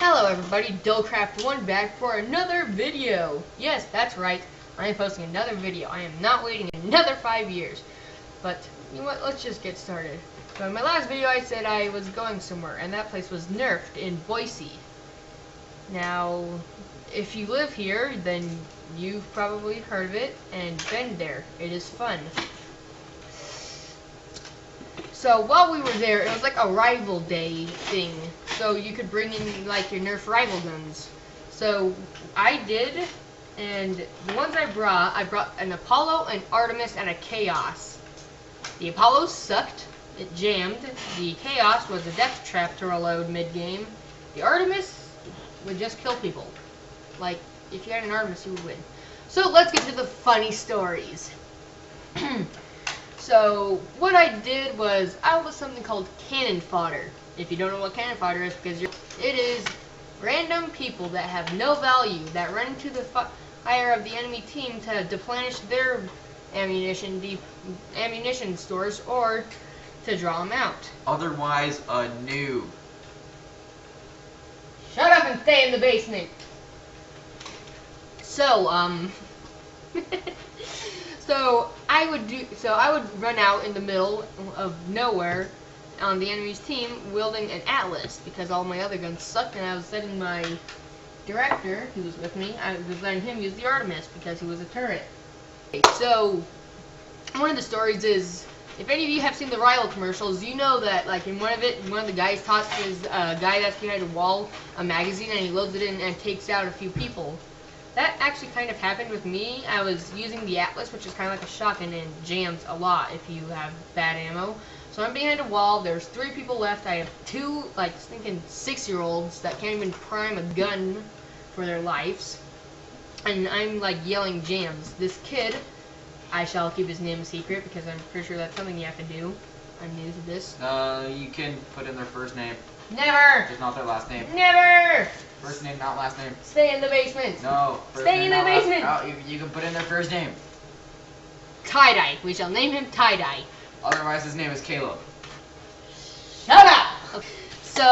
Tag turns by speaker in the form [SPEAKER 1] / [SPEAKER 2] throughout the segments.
[SPEAKER 1] Hello everybody, Dillcraft1 back for another video. Yes, that's right, I am posting another video. I am not waiting another 5 years. But, you know what, let's just get started. So in my last video I said I was going somewhere, and that place was Nerfed in Boise. Now, if you live here, then you've probably heard of it and been there. It is fun. So while we were there, it was like a rival day thing. So you could bring in like your Nerf rival guns. So I did, and the ones I brought an Apollo, an Artemis, and a Chaos. The Apollo sucked. It jammed. The Chaos was a death trap to reload mid-game. The Artemis would just kill people. Like, if you had an Artemis, you would win. So let's get to the funny stories. So, what I did was, I was something called cannon fodder. If you don't know what cannon fodder is, because it is random people that have no value that run into the fire of the enemy team to deplenish their ammunition stores or to draw them out.
[SPEAKER 2] Otherwise, a noob.
[SPEAKER 1] Shut up and stay in the basement. So, So I would run out in the middle of nowhere on the enemy's team wielding an Atlas because all my other guns sucked, and I was letting my director, who was with me, I was letting him use the Artemis because he was a turret. So one of the stories is, if any of you have seen the rival commercials, you know that like in one of the guys tosses a guy that's behind a wall a magazine, and he loads it in and takes out a few people. That actually kind of happened with me. I was using the Atlas, which is kind of like a shotgun, and jams a lot if you have bad ammo. So I'm behind a wall. There's 3 people left. I have 2, like, stinking 6-year-olds that can't even prime a gun for their lives. And I'm, like, yelling jams. This kid, I shall keep his name a secret because I'm pretty sure that's something you have to do. I'm new to this.
[SPEAKER 2] You can put in their first name.
[SPEAKER 1] Never!
[SPEAKER 2] Just not their last name.
[SPEAKER 1] Never!
[SPEAKER 2] First name, not last name.
[SPEAKER 1] Stay in the basement.
[SPEAKER 2] No. First
[SPEAKER 1] Stay
[SPEAKER 2] name,
[SPEAKER 1] in the basement.
[SPEAKER 2] Oh, you can put in their first name.
[SPEAKER 1] Tie-Dye. We shall name him Tie-Dye.
[SPEAKER 2] Otherwise, his name is Caleb.
[SPEAKER 1] Shut up! Okay. So,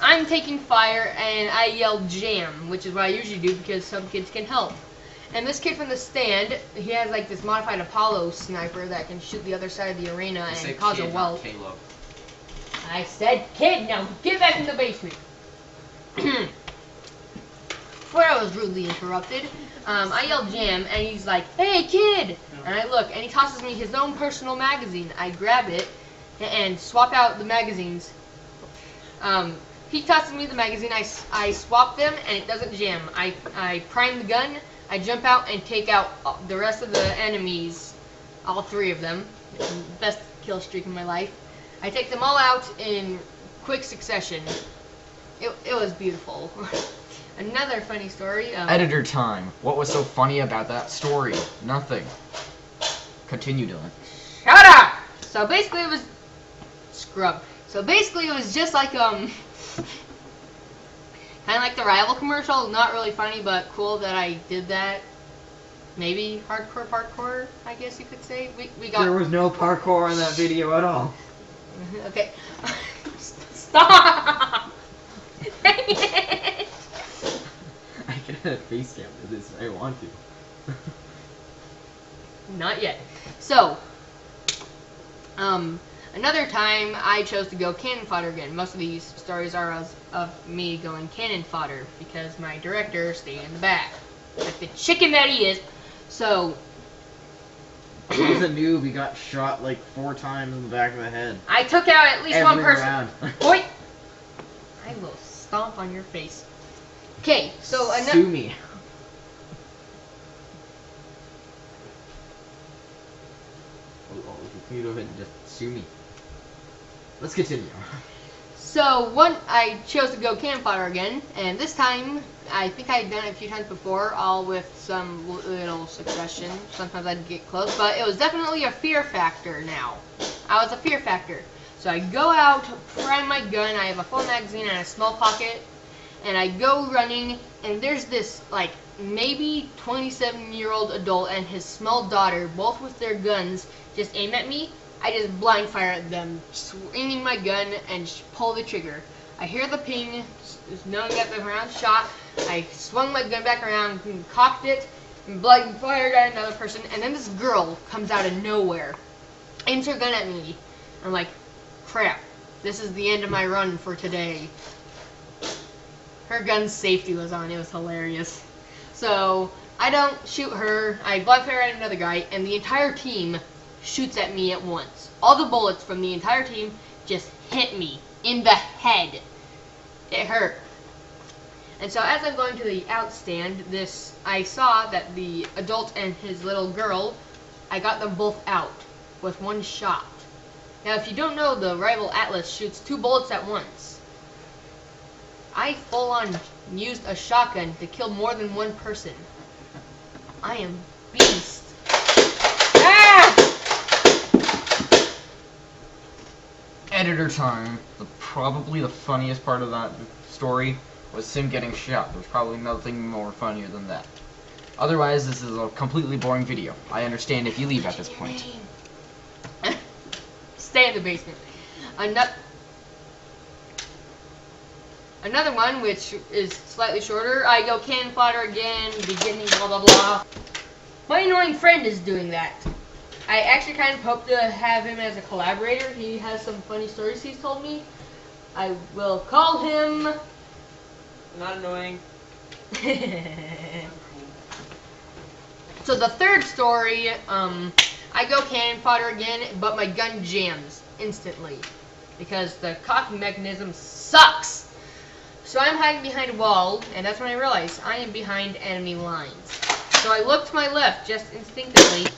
[SPEAKER 1] I'm taking fire, and I yell jam, which is what I usually do because some kids can help. And this kid from the stand, he has like this modified Apollo sniper that can shoot the other side of the arena and cause a welt.
[SPEAKER 2] Caleb.
[SPEAKER 1] I said kid, now get back in the basement. Before I was rudely interrupted, I yelled jam, and he's like, hey kid! And I look, and he tosses me his own personal magazine. I grab it, and swap out the magazines. He tosses me the magazine, I swap them, and it doesn't jam. I prime the gun, I jump out and take out the rest of the enemies, all 3 of them. Best kill streak in my life. I take them all out in quick succession. It was beautiful. Another funny story.
[SPEAKER 3] Editor time. What was so funny about that story? Nothing. Continue, Dylan.
[SPEAKER 1] Shut up! So basically it was... Scrub. So basically it was just like, kind of like the rival commercial. Not really funny, but cool that I did that. Maybe hardcore parkour, I guess you could say. We got...
[SPEAKER 4] There was no parkour in that video at all.
[SPEAKER 1] Okay. Stop! Dang it!
[SPEAKER 4] I can add a face cam to this if I want to.
[SPEAKER 1] Not yet. So, another time I chose to go cannon fodder again. Most of these stories are of me going cannon fodder because my director stayed in the back. Like the chicken that he is. So,
[SPEAKER 4] He was a noob, he got shot like 4 times in the back of the head.
[SPEAKER 1] I took out at least one person.
[SPEAKER 4] Round.
[SPEAKER 1] Boy! I will stomp on your face. Okay, so
[SPEAKER 4] Sue me. You go ahead and just sue me. Let's continue.
[SPEAKER 1] So I chose to go cannon fodder again, and this time I think I had done it a few times before, all with some little succession. Sometimes I'd get close, but it was definitely a fear factor now. I was a fear factor. So I go out, prime my gun, I have a full magazine and a small pocket, and I go running, and there's this, like, maybe 27-year-old adult and his small daughter, both with their guns, just aim at me. I just blind fire at them, swinging my gun and pull the trigger. I hear the ping, knowing that the round's shot. I swung my gun back around, cocked it, and blood fired at another person, and then this girl comes out of nowhere, aims her gun at me. I'm like, crap, this is the end of my run for today. Her gun's safety was on, it was hilarious. So, I don't shoot her, I blood fire at another guy, and the entire team shoots at me at once. All the bullets from the entire team just hit me in the head. It hurt. And so as I'm going to the outstand, I saw that the adult and his little girl, I got them both out with one shot. Now if you don't know, the rival Atlas shoots 2 bullets at once. I full on used a shotgun to kill more than one person. I am beast. Ah!
[SPEAKER 3] Editor time. Probably the funniest part of that story was Sim getting shot. There's probably nothing more funnier than that. Otherwise, this is a completely boring video. I understand if you leave at this point.
[SPEAKER 1] Stay in the basement. Another one, which is slightly shorter. I go cannon fodder again, beginning, blah blah blah. My annoying friend is doing that. I actually kind of hope to have him as a collaborator. He has some funny stories he's told me. I will call him...
[SPEAKER 5] Not annoying.
[SPEAKER 1] So the third story, I go cannon fodder again, but my gun jams instantly because the cocking mechanism sucks. So I'm hiding behind a wall, and that's when I realize I am behind enemy lines. So I look to my left just instinctively.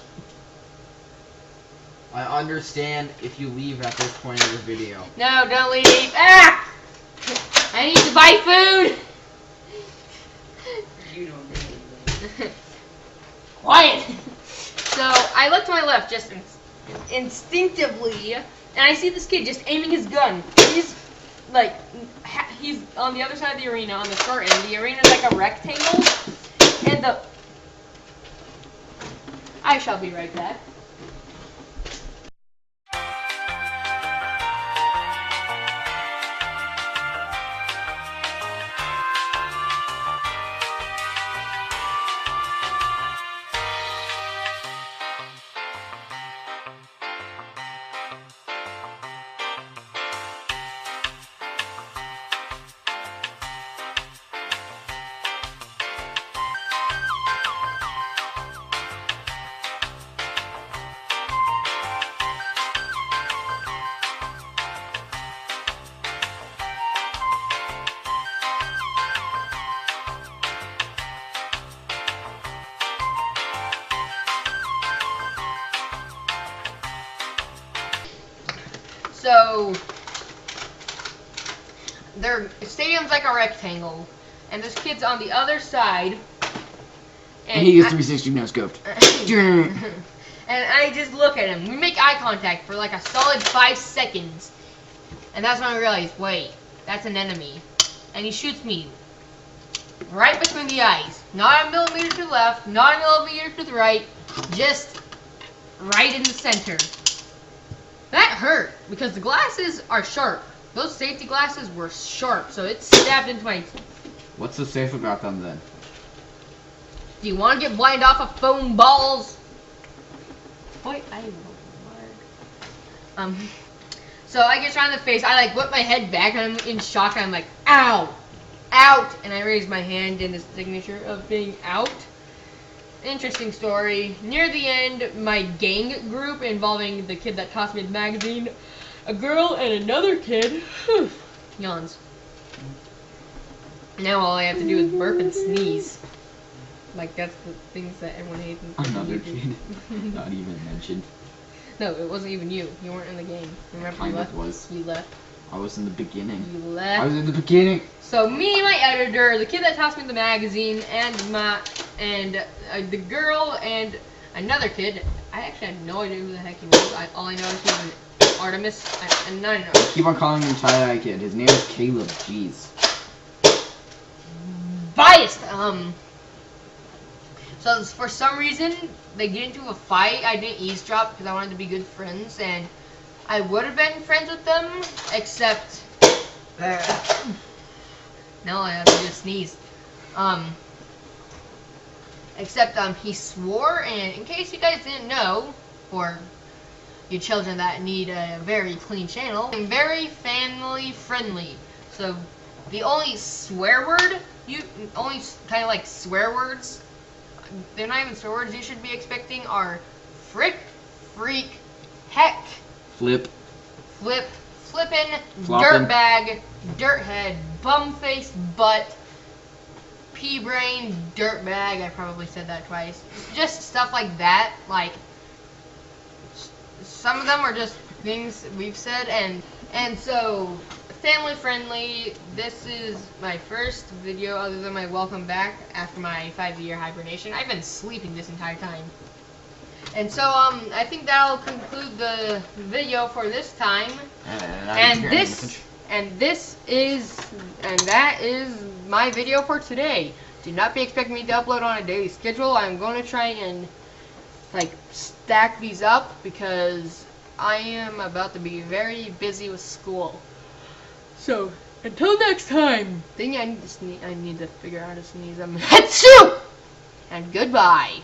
[SPEAKER 4] I understand if you leave at this point of the video.
[SPEAKER 1] No, don't leave. Ah! I need to buy food.
[SPEAKER 5] You don't need anything.
[SPEAKER 1] Quiet. So I look to my left just instinctively, and I see this kid just aiming his gun. He's like, he's on the other side of the arena, on the short end. The arena is like a rectangle, and I shall be right back. So, their stadium's like a rectangle, and this kid's on the other side.
[SPEAKER 3] And he gets 360 no scoped.
[SPEAKER 1] And I just look at him. We make eye contact for like a solid 5 seconds. And that's when I realize, wait, that's an enemy. And he shoots me right between the eyes. Not a millimeter to the left, not a millimeter to the right, just right in the center. That hurt, because the glasses are sharp. Those safety glasses were sharp, so it stabbed into my...
[SPEAKER 4] What's so safe about them then?
[SPEAKER 1] Do you want to get blind off of foam balls? Boy, I will. So I get shot in the face. I like whip my head back, and I'm in shock. I'm like, ow, out, and I raise my hand in the signature of being out. Interesting story. Near the end, my gang group involving the kid that tossed me the magazine, a girl and another kid, yawns. Now all I have to do is burp and sneeze. Like, that's the things that everyone hates.
[SPEAKER 3] Another kid. Not even mentioned.
[SPEAKER 1] No, it wasn't even you. You weren't in the game. Remember,
[SPEAKER 3] Kind
[SPEAKER 1] you
[SPEAKER 3] of
[SPEAKER 1] left?
[SPEAKER 3] was.
[SPEAKER 1] You left.
[SPEAKER 3] I was in the beginning.
[SPEAKER 1] You
[SPEAKER 3] I was
[SPEAKER 1] left.
[SPEAKER 3] in the beginning.
[SPEAKER 1] So me, my editor, the kid that tossed me the magazine, and the girl and another kid. I actually had no idea who the heck he was. All I know is he was an Artemis. And no.
[SPEAKER 3] Keep on calling him Tie-Eye Kid. His name is Caleb. Jeez.
[SPEAKER 1] Biased. So for some reason they get into a fight. I didn't eavesdrop because I wanted to be good friends, and I would have been friends with them, except Now I have to just sneeze. Except he swore, and in case you guys didn't know, or you children that need a very clean channel, I'm very family friendly. So the only swear word, only kind of like swear words, they're not even swear words you should be expecting are frick, freak, heck,
[SPEAKER 3] Flip.
[SPEAKER 1] flip, flippin',
[SPEAKER 3] Floppin'.
[SPEAKER 1] dirtbag, dirthead, bumface, butt, pea brain, dirtbag. I probably said that twice. Just stuff like that. Like some of them are just things we've said, and so family friendly. This is my first video other than my welcome back after my 5-year hibernation. I've been sleeping this entire time. And so, I think that'll conclude the video for this time. And that is my video for today. Do not be expecting me to upload on a daily schedule. I'm going to try and like stack these up because I am about to be very busy with school. So until next time, I need to figure out how to sneeze. Achoo! And goodbye.